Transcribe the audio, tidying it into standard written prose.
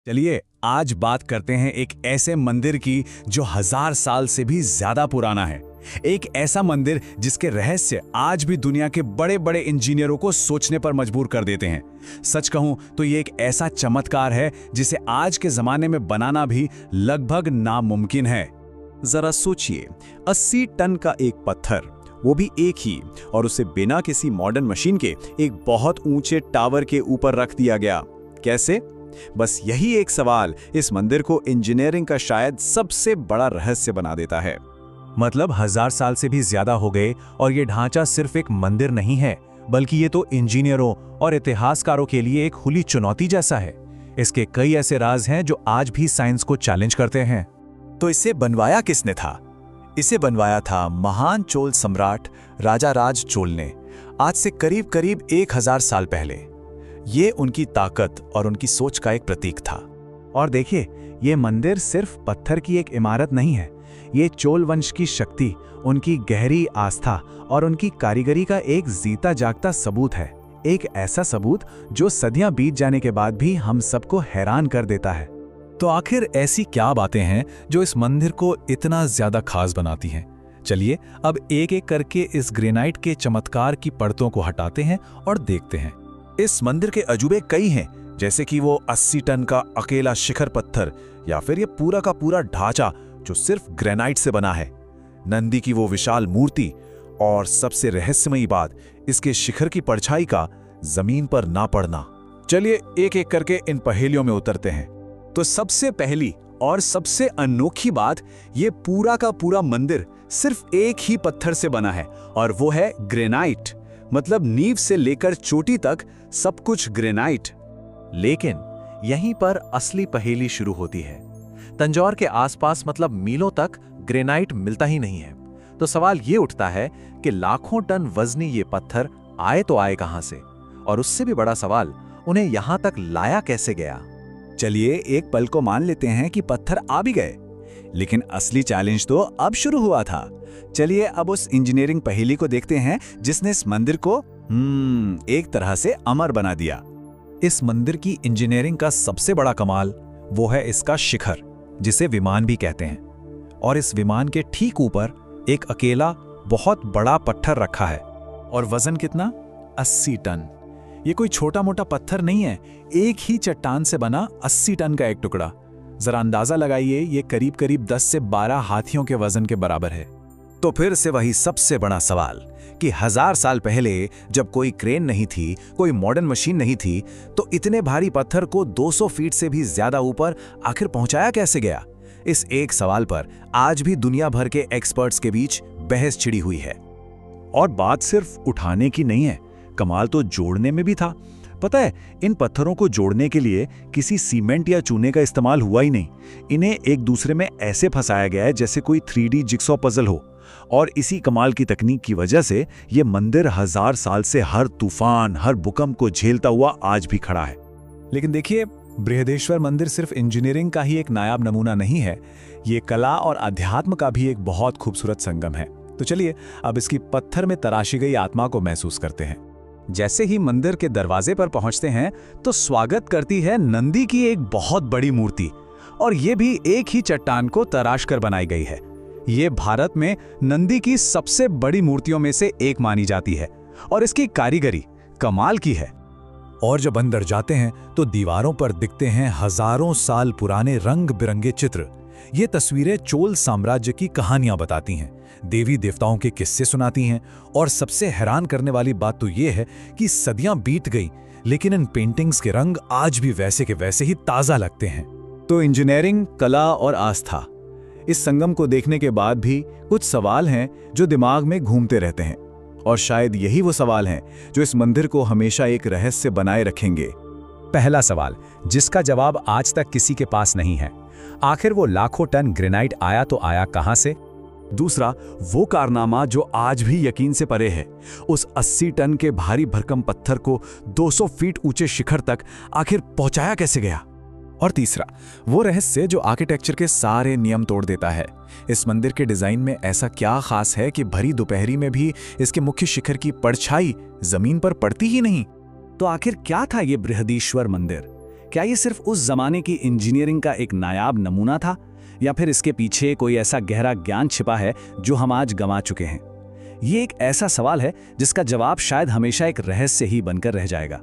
चलिए आज बात करते हैं एक ऐसे मंदिर की जो 1000 साल से भी ज्यादा पुराना है। एक ऐसा मंदिर जिसके रहस्य आज भी दुनिया के बड़े बड़े इंजीनियरों को सोचने पर मजबूर कर देते हैं। सच कहूं तो ये एक ऐसा चमत्कार है जिसे आज के जमाने में बनाना भी लगभग नामुमकिन है। जरा सोचिए, 80 टन का एक पत्थर, वो भी एक ही, और उसे बिना किसी मॉडर्न मशीन के एक बहुत ऊंचे टावर के ऊपर रख दिया गया। कैसे? बस यही एक सवाल इस मंदिर को इंजीनियरिंग का शायद सबसे बड़ा रहस्य बना देता है। मतलब 1000 साल से भी ज्यादा हो गए और ये ढांचा सिर्फ एक मंदिर नहीं है, बल्कि ये तो इंजीनियरों और इतिहासकारों के लिए एक खुली चुनौती जैसा है। इसके कई ऐसे राज हैं जो आज भी साइंस को चैलेंज करते हैं। तो इसे बनवाया किसने था? इसे बनवाया था महान चोल सम्राट राजा राज चोल ने, आज से करीब करीब 1000 साल पहले। ये उनकी ताकत और उनकी सोच का एक प्रतीक था। और देखिए, ये मंदिर सिर्फ पत्थर की एक इमारत नहीं है, ये चोल वंश की शक्ति, उनकी गहरी आस्था और उनकी कारीगरी का एक जीता जागता सबूत है। एक ऐसा सबूत जो सदियां बीत जाने के बाद भी हम सबको हैरान कर देता है। तो आखिर ऐसी क्या बातें हैं जो इस मंदिर को इतना ज्यादा खास बनाती हैं? चलिए अब एक एक करके इस ग्रेनाइट के चमत्कार की परतों को हटाते हैं और देखते हैं। इस मंदिर के अजूबे कई हैं, जैसे कि वो 80 टन का अकेला शिखर पत्थर, या फिर ये पूरा का पूरा ढांचा जो सिर्फ ग्रेनाइट से बना है, नंदी की वो विशाल मूर्ति, और सबसे रहस्यमयी बात, इसके शिखर की परछाई का जमीन पर ना पड़ना। चलिए एक एक करके इन पहेलियों में उतरते हैं। तो सबसे पहली और सबसे अनोखी बात, ये पूरा का पूरा मंदिर सिर्फ एक ही पत्थर से बना है, और वो है ग्रेनाइट। मतलब नींव से लेकर चोटी तक सब कुछ ग्रेनाइट। लेकिन यहीं पर असली पहेली शुरू होती है। तंजौर के आसपास मतलब मीलों तक ग्रेनाइट मिलता ही नहीं है। तो सवाल ये उठता है कि लाखों टन वजनी ये पत्थर आए तो आए कहां से, और उससे भी बड़ा सवाल, उन्हें यहां तक लाया कैसे गया। चलिए एक पल को मान लेते हैं कि पत्थर आ भी गए, लेकिन असली चैलेंज तो अब शुरू हुआ था। चलिए अब उस इंजीनियरिंग पहेली को देखते हैं जिसने इस मंदिर को एक तरह से अमर बना दिया। इस मंदिर की इंजीनियरिंग का सबसे बड़ा कमाल वो है इसका शिखर, जिसे विमान भी कहते हैं। और इस विमान के ठीक ऊपर एक अकेला बहुत बड़ा पत्थर रखा है। और वजन कितना? 80 टन। ये कोई छोटा मोटा पत्थर नहीं है, एक ही चट्टान से बना 80 टन का एक टुकड़ा। जरा अंदाजा लगाइए, ये करीब करीब 10 से 12 हाथियों के वजन के बराबर है। तो फिर से वही सबसे बड़ा सवाल कि 1000 साल पहले जब कोई क्रेन नहीं थी, कोई मॉडर्न मशीन नहीं थी, तो इतने भारी पत्थर को 200 फीट से भी ज्यादा ऊपर आखिर पहुंचाया कैसे गया? इस एक सवाल पर आज भी दुनिया भर के एक्सपर्ट्स के बीच बहस छिड़ी हुई है। और बात सिर्फ उठाने की नहीं है, कमाल तो जोड़ने में भी था। पता है, इन पत्थरों को जोड़ने के लिए किसी सीमेंट या चूने का इस्तेमाल हुआ ही नहीं। इन्हें एक दूसरे में ऐसे फंसाया गया है जैसे कोई 3D जिक्सॉ पजल हो। और इसी कमाल की तकनीक की वजह से ये मंदिर 1000 साल से हर तूफान, हर भूकंप को झेलता हुआ आज भी खड़ा है। लेकिन देखिए, बृहदेश्वर मंदिर सिर्फ इंजीनियरिंग का ही एक नायाब नमूना नहीं है, ये कला और अध्यात्म का भी एक बहुत खूबसूरत संगम है। तो चलिए अब इसकी पत्थर में तराशी गई आत्मा को महसूस करते हैं। जैसे ही मंदिर के दरवाजे पर पहुंचते हैं तो स्वागत करती है नंदी की एक बहुत बड़ी मूर्ति, और ये भी एक ही चट्टान को तराश कर बनाई गई है। ये भारत में नंदी की सबसे बड़ी मूर्तियों में से एक मानी जाती है, और इसकी कारीगरी कमाल की है। और जब अंदर जाते हैं तो दीवारों पर दिखते हैं हजारों साल पुराने रंग बिरंगे चित्र। ये तस्वीरें चोल साम्राज्य की कहानियां बताती हैं, देवी देवताओं के किस्से सुनाती हैं, और सबसे हैरान करने वाली बात तो ये है कि सदियां बीत गई, लेकिन इन पेंटिंग्स के रंग आज भी वैसे के वैसे ही ताजा लगते हैं। तो इंजीनियरिंग, कला और आस्था, इस संगम को देखने के बाद भी कुछ सवाल हैं जो दिमाग में घूमते रहते हैं, और शायद यही वो सवाल हैं जो इस मंदिर को हमेशा एक रहस्य बनाए रखेंगे। पहला सवाल, जिसका जवाब आज तक किसी के पास नहीं है, आखिर वो लाखों टन ग्रेनाइट आया तो आया कहां से? दूसरा, वो कारनामा जो आज भी यकीन से परे है, उस 80 टन के भारी भरकम पत्थर को 200 फीट ऊंचे शिखर तक आखिर पहुंचाया कैसे गया? और तीसरा, वो रहस्य जो आर्किटेक्चर के सारे नियम तोड़ देता है। इस मंदिर के डिजाइन में ऐसा क्या खास है कि भरी दोपहरी में भी इसके मुख्य शिखर की परछाई जमीन पर पड़ती ही नहीं? तो आखिर क्या था ये बृहदीश्वर मंदिर? क्या ये सिर्फ उस जमाने की इंजीनियरिंग का एक नायाब नमूना था, या फिर इसके पीछे कोई ऐसा गहरा ज्ञान छिपा है जो हम आज गंवा चुके हैं? ये एक ऐसा सवाल है जिसका जवाब शायद हमेशा एक रहस्य ही बनकर रह जाएगा।